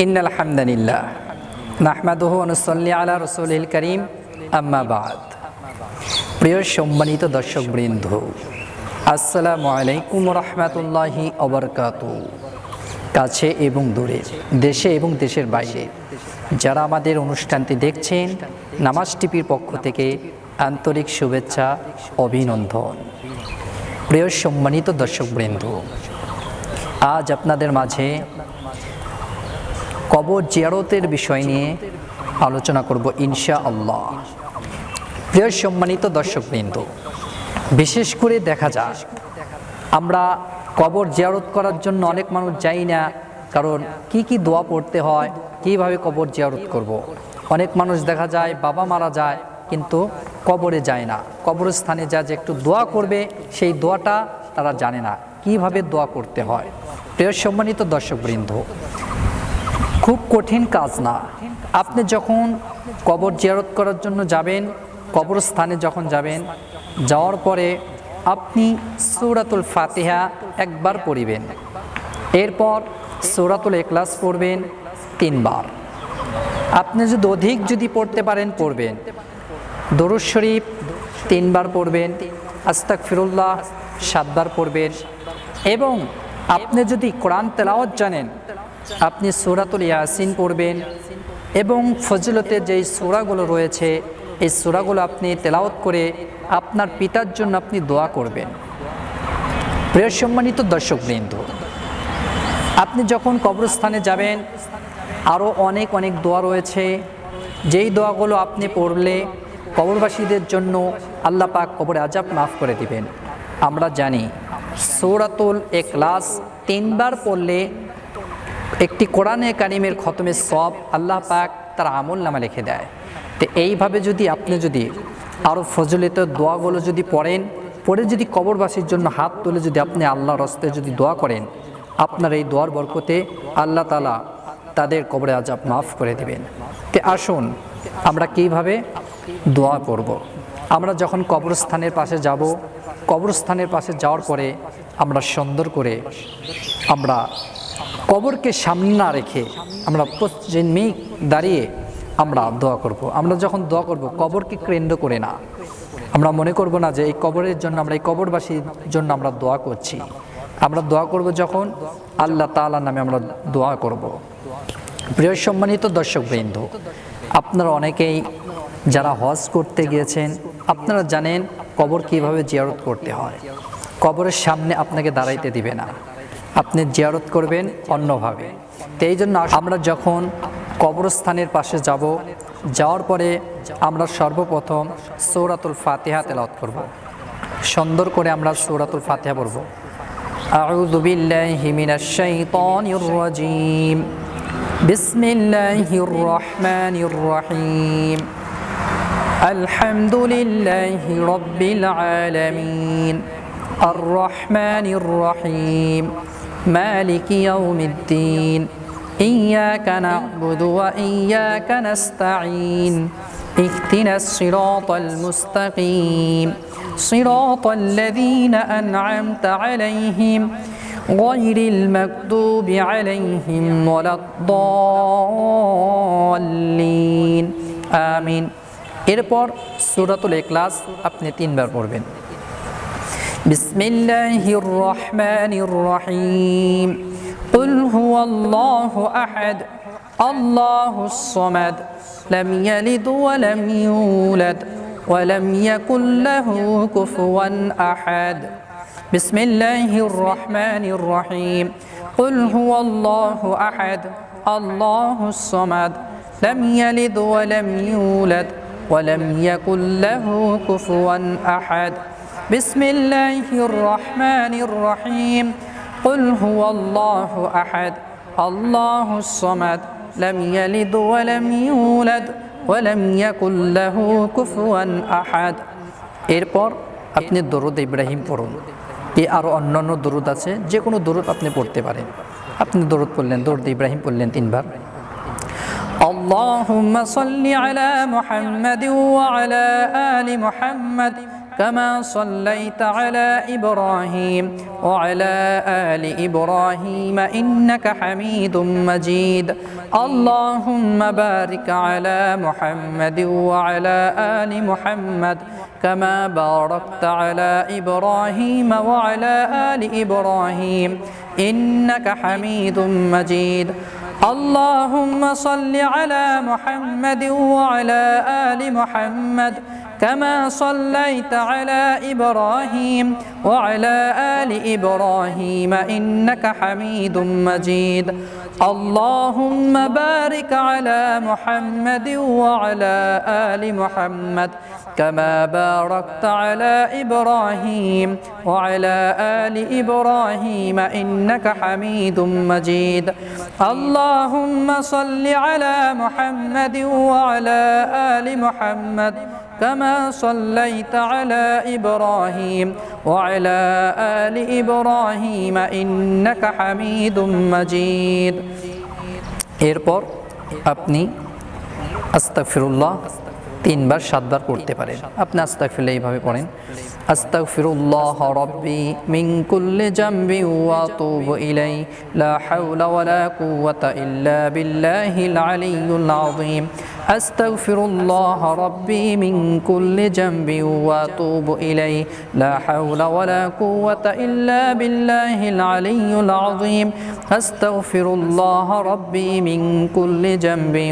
ইন্নাল হামদালিল্লাহ নাহমাদুহু ওয়া নুসাল্লি আলা রাসূলিল কারীম আম্মা বাদ। প্রিয় সম্মানিত দর্শকবৃন্দ, আসসালামু আলাইকুম ওয়া রাহমাতুল্লাহি ওয়া বারাকাতুহু। কাছে এবং দূরে, দেশে এবং দেশের বাইরে যারা আমাদের অনুষ্ঠানটি দেখছেন, নামাজ টিভির পক্ষ থেকে আন্তরিক শুভেচ্ছা, অভিনন্দন। প্রিয় সম্মানিত দর্শকবৃন্দ, আজ আপনাদের মাঝে কবর জিয়ারতের বিষয় নিয়ে আলোচনা করব ইনশাআল্লাহ। প্রিয় সম্মানিত দর্শকবৃন্দ, বিশেষ করে দেখা যায় আমরা কবর জিয়ারত করার জন্য অনেক মানুষ যাই না, কারণ কি দোয়া পড়তে হয়, কিভাবে কবর জিয়ারত করব। অনেক মানুষ দেখা যায় বাবা মারা যায় কিন্তু কবরে যায় না, কবরস্থানে যা যে একটু দোয়া করবে সেই দোয়াটা তারা জানে না কিভাবে দোয়া করতে হয়। প্রিয় সম্মানিত দর্শকবৃন্দ, খুব কঠিন কাজ না। আপনি যখন কবর জিয়ারত করার জন্য যাবেন, কবরস্থানে যখন যাবেন, যাওয়ার পরে আপনি সূরাতুল ফাতিহা একবার পড়িবেন, এরপর সূরাতুল ইখলাস পড়বেন 3 বার। আপনি যদি অধিক পড়তে পারেন পড়বেন। দরুদ শরীফ 3 বার পড়বেন, আস্তাগফিরুল্লাহ 7 বার পড়বেন। এবং আপনি যদি কোরআন তেলাওয়াত জানেন, আপনি সূরাতুল ইয়াসিন পড়বেন। এবং ফজিলতের যেই সূরাগুলো রয়েছে এই সূরাগুলো আপনি তেলাওয়াত করে আপনার পিতার জন্য আপনি দোয়া করবেন। প্রিয় সম্মানিত দর্শকবৃন্দ, আপনি যখন কবরস্থানে যাবেন আরও অনেক দোয়া রয়েছে, যেই দোয়াগুলো আপনি পড়লে কবরবাসীদের জন্য আল্লাহ পাক কবরে আযাব মাফ করে দিবেন। আমরা জানি সূরাতুল ইখলাস 3 বার পড়লে একটি কোরআনে কারিমের খতমের সওয়াব আল্লাহ পাক তার আমলনামা লিখে দেয়। তো এইভাবে আপনি আরও ফজিলত দোয়াগুলো পড়েন, পড়ে কবরবাসীর জন্য হাত তুলে আপনি আল্লাহর রাস্তায় দোয়া করেন, আপনার এই দোয়ার বরকতে আল্লাহ তাআলা তাদের কবরে আযাব মাফ করে দেবেন। তো আসুন আমরা কিভাবে দোয়া করব। আমরা যখন কবরস্থানের পাশে যাব, কবরস্থানের পাশে যাওয়ার পরে আমরা সুন্দর করে আমরা কবরকে সামনে না রেখে আমরা পশ্চিমমুখী দাঁড়িয়ে আমরা দোয়া করব। আমরা যখন দোয়া করব কবরকে কেন্দ্র করে না, আমরা মনে করব না যে এই কবরের জন্য, আমরা এই কবরবাসীর জন্য আমরা দোয়া করছি। আমরা দোয়া করব যখন আল্লাহ তাআলার নামে আমরা দোয়া করব। প্রিয় সম্মানিত দর্শকবৃন্দ, আপনারা অনেকেই যারা হজ করতে গিয়েছেন আপনারা জানেন কবর কিভাবে জিয়ারত করতে হয়। কবরের সামনে আপনাকে দাঁড়াইতে দিবে না, আপনি জিয়ারত করবেন অন্যভাবে। তো এই জন্য আমরা যখন কবরস্থানের পাশে যাব, যাওয়ার পরে আমরা সর্বপ্রথম সূরাতুল ফাতিহা তেলাওয়াত করব। সুন্দর করে আমরা সূরাতুল ফাতিহা পড়ব। আউযু বিল্লাহি মিনাশ শাইতানির রাজীম, বিসমিল্লাহির রহমানির রহিম, আলহামদুলিল্লাহি রাব্বিল আলামিন, আর রহমানির রহিম, মালিকি ইয়াউমিদ্দিন, ইয়্যাকা না'বুদু ওয়া ইয়্যাকা নাস্তাঈন, ইহদিনাস সিরাতাল মুস্তাকিম, সিরাতাল লাযীনা আন'আমতা আলাইহিম গায়রিল মাগদুবি আলাইহিম ওয়ালাদ-দাল্লিন, আমিন। এরপর সূরাতুল ইখলাস আপনি 3 বার পড়বেন। বিসমিল্লাহির রহমানির রহিম, কুল হুয়াল্লাহু আহাদ, আল্লাহুস সামাদ, লাম ইয়ালিদ ওয়া লাম ইউলাদ ওয়া লাম ইয়াকুল লাহু কুফুয়ান আহাদ। বিসমিল্লাহির রহমানির রহিম, কুল হুয়াল্লাহু আহাদ, আল্লাহুস সামাদ, লাম ইয়ালিদ ওয়া লাম ইউলাদ ওয়া লাম ইয়াকুল লাহু কুফুয়ান আহাদ। বিসমিল্লাহির রহমানির রহিম, কুল হুয়াল্লাহু আহাদ, আল্লাহুস সামাদ, লাম ইয়ালিদ ওয়া লাম ইউলাদ ওয়া লাম ইয়াকুল লাহু কুফুয়ান আহাদ। এরপর আপনি দরুদ ইব্রাহিম পড়ুন। আরও অন্যান্য দরুদ আছে, যে কোনো দরুদ আপনি পড়তে পারেন। আপনি দরুদ পড়লেন, দরুদ ইব্রাহিম পড়লেন 3 বার। আল্লাহুম্মা সাল্লি আলা মুহাম্মাদিন ওয়া আলা আলি মুহাম্মাদ كما صليت على إبراهيم وعلى آل إبراهيم إنك حميد مجيد اللهم بارك على محمد وعلى آل محمد كما باركت على إبراهيم وعلى آل إبراهيم إنك حميد مجيد اللهم صل على محمد وعلى آل محمد كما صليت على إبراهيم وعلى آل إبراهيم إنك حميد مجيد اللهم بارك على محمد وعلى آل محمد كما باركت على إبراهيم وعلى آل إبراهيم إنك حميد مجيد اللهم صل على محمد وعلى آل محمد كما صليت على إبراهيم وعلى آل إبراهيم إنك حميد مجيد এরপর আপনি আস্তাগফিরুল্লাহ 3 বার 7 বার পড়তে পারেন আপনি আস্তাগফিরুল্লাহ এইভাবে পড়েন আস্তাগফিরুল্লাহ রাব্বি মিন কুল্লি জামবি ওয়া আতুবু ইলাই লা হাওলা ওয়ালা কুওয়াতা ইল্লা বিল্লাহিল আলিয়্যিল আযীম আস্তাগফিরুল্লাহ রাব্বি মিন কুল্লি জামবি ওয়া আতুবু ইলাই লা হাওলা ওয়ালা কুওয়াতা ইল্লা বিল্লাহিল আলিয়্যিল আযীম আস্তাগফিরুল্লাহ রাব্বি মিন কুল্লি জামবি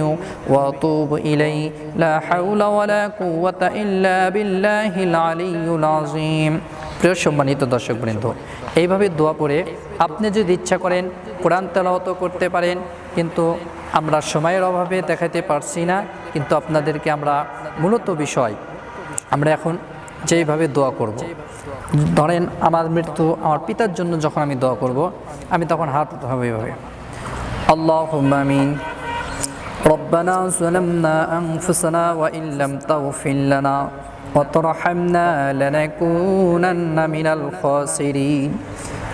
ওয়া আতুবু ইলাই লা হাওলা ওয়ালা কুওয়াতা ইল্লা বিল্লাহিল আলিয়্যিল আযীম প্রিয় সম্মানিত দর্শকবৃন্দ এইভাবে দোয়া পড়ে আপনি যদি ইচ্ছা করেন কোরআন তেলাওয়াত করতে পারেন কিন্তু আমরা সময়ের অভাবে দেখাতে পারছি না কিন্তু আপনাদেরকে আমরা মূলত বিষয় আমরা এখন যেইভাবে দোয়া করব ধরেন আমার পিতার জন্য যখন আমি দোয়া করব আমি তখন হাত হবে এইভাবে আল্লাহুম্মা আমিন ربنا ظلمنا أنفسنا وإن لم تغفر لنا وترحمنا لنكونن من الخاسرين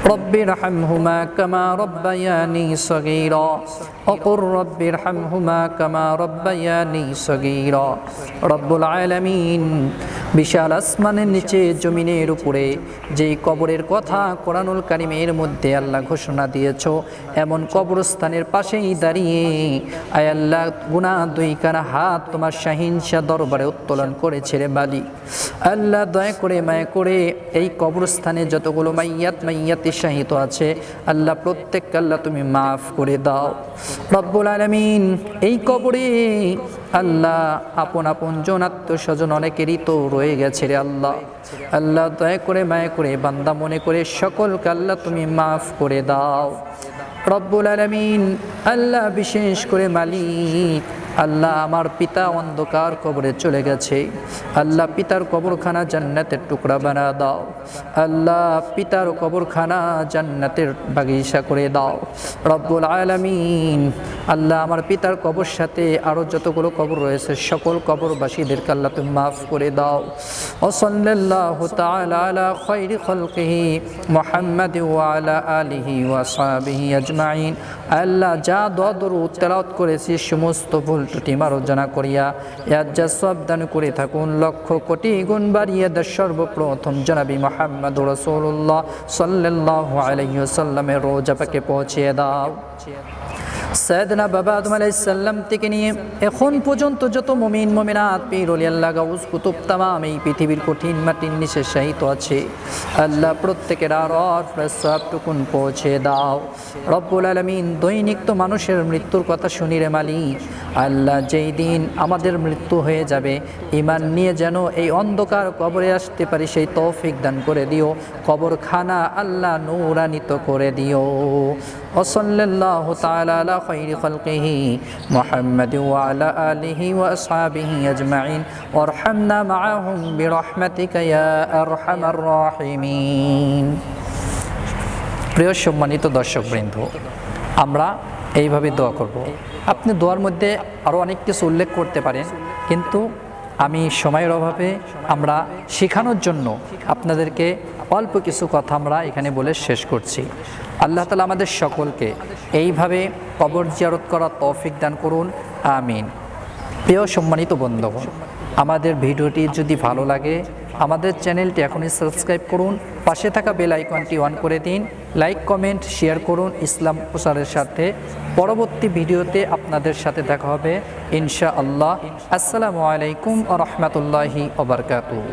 رب ارحمهما كما ربياني صغيرا وقل رب ارحمهما كما ربياني صغيرا رب العالمين বিশাল আসমানের নিচে জমিনের উপরে যেই কবরের কথা কোরআনুল কারীমের মধ্যে আল্লাহ ঘোষণা দিয়েছো এমন কবরস্থানের পাশেই দাঁড়িয়ে আয় আল্লাহ গুনাহ দুইখানা হাত তোমার শাহিনশাহ দরবারে উত্তোলন করেছে রে মালিক আল্লাহ দয়া করে মায়া করে এই কবরস্থানে যতগুলো মাইয়াতি শাহিদ আছে আল্লাহ প্রত্যেককে আল্লাহ তুমি মাফ করে দাও রব্বুল আলামিন এই কবরে আল্লাহ আপন আপন জন আত্মীয়স্বজন অনেকেরই তো রয়ে গেছে রে আল্লাহ আল্লাহ দয়া করে মায়া করে বান্দা মনে করে সকলকে আল্লাহ তুমি মাফ করে দাও রব্বুল আলামিন আল্লাহ বিশেষ করে মালিক আল্লাহ আমার পিতা অন্ধকার কবরে চলে গেছে আল্লাহ পিতার কবরখানা জান্নাতের টুকরা বানা দাও আল্লাহ পিতার কবরখানা জান্নাতের বাগিচা করে দাও রব্বুল আলামিন আল্লাহ আমার পিতার কবর সাথে আরও যতগুলো কবর রয়েছে সকল কবরবাসীদেরকে আল্লাহ তুমি মাফ করে দাও ও সাল্লাল্লাহু তাআলা আলা খায়রি খালকিহি মুহাম্মাদ ওয়া আলা আলিহি ওয়া সাহবিহি আজমাইন আল্লাহ যা দোয়া দরুদ তেলাওয়াত করেছি সমস্ত ভুল ত্রুটি মার্জনা করিয়া ইয়াজ্জা সব দান করে থাকুন লক্ষ কোটি গুণ বাড়িয়ে দেশ সর্বপ্রথম জনাবি মুহাম্মদুর রাসূলুল্লাহ সাল্লাল্লাহু আলাইহি ওয়াসাল্লামের রোজা পাকে পৌঁছিয়ে দাও সাইয়েদনা বাবা আদম আলাইহিস সালাম থেকে নিয়ে এখন পর্যন্ত যত মুমিন মুমিনাত পীর ওলি আল্লাহ গাউস কুতুব তামাম এই পৃথিবীর কঠিন মাটির নিচে শায়িত আছে আল্লাহ প্রত্যেকের আরশ সবটুকুন পৌঁছে দাও রব্বুল আলামিন দৈনিক তো মানুষের মৃত্যুর কথা শুনি রে মালিক আল্লাহ যেই দিন আমাদের মৃত্যু হয়ে যাবে ঈমান নিয়ে যেন এই অন্ধকার কবরে আসতে পারি সেই তৌফিক দান করে দিও কবরখানা আল্লাহ নূরান্বিত করে দিও ও সাল্লাল্লাহু তাআলা আলা খায়রি খালকিহি মুহাম্মাদ ওয়া আলা আলিহি ওয়া আসহাবিহি আজমাইন ওয়ারহামনা মাআহুম বিরহমাতিকা ইয়া আরহামার রাহিমিন প্রিয় সম্মানিত দর্শকবৃন্দ আমরা এইভাবে দোয়া করব আপনি দোয়ার মধ্যে আরও অনেক কিছু উল্লেখ করতে পারেন কিন্তু আমি সময়ের অভাবে আমরা শেখানোর জন্য আপনাদেরকে অল্প কিছু কথা আমরা এখানে বলে শেষ করছি আল্লাহ তাআলা আমাদের সকলকে এইভাবে কবর জিয়ারত করার তৌফিক দান করুন আমিন প্রিয় সম্মানিত বন্ধুগণ আমাদের ভিডিওটি যদি ভালো লাগে আমাদের চ্যানেলটি এখনই সাবস্ক্রাইব করুন, পাশে থাকা বেল আইকনটি অন করে দিন, লাইক কমেন্ট শেয়ার করুন ইসলাম প্রচারের সাথে। পরবর্তী ভিডিওতে আপনাদের সাথে দেখা হবে ইনশাআল্লাহ। আসসালামু আলাইকুম ওয়া রাহমাতুল্লাহি ওয়া বারাকাতুহু।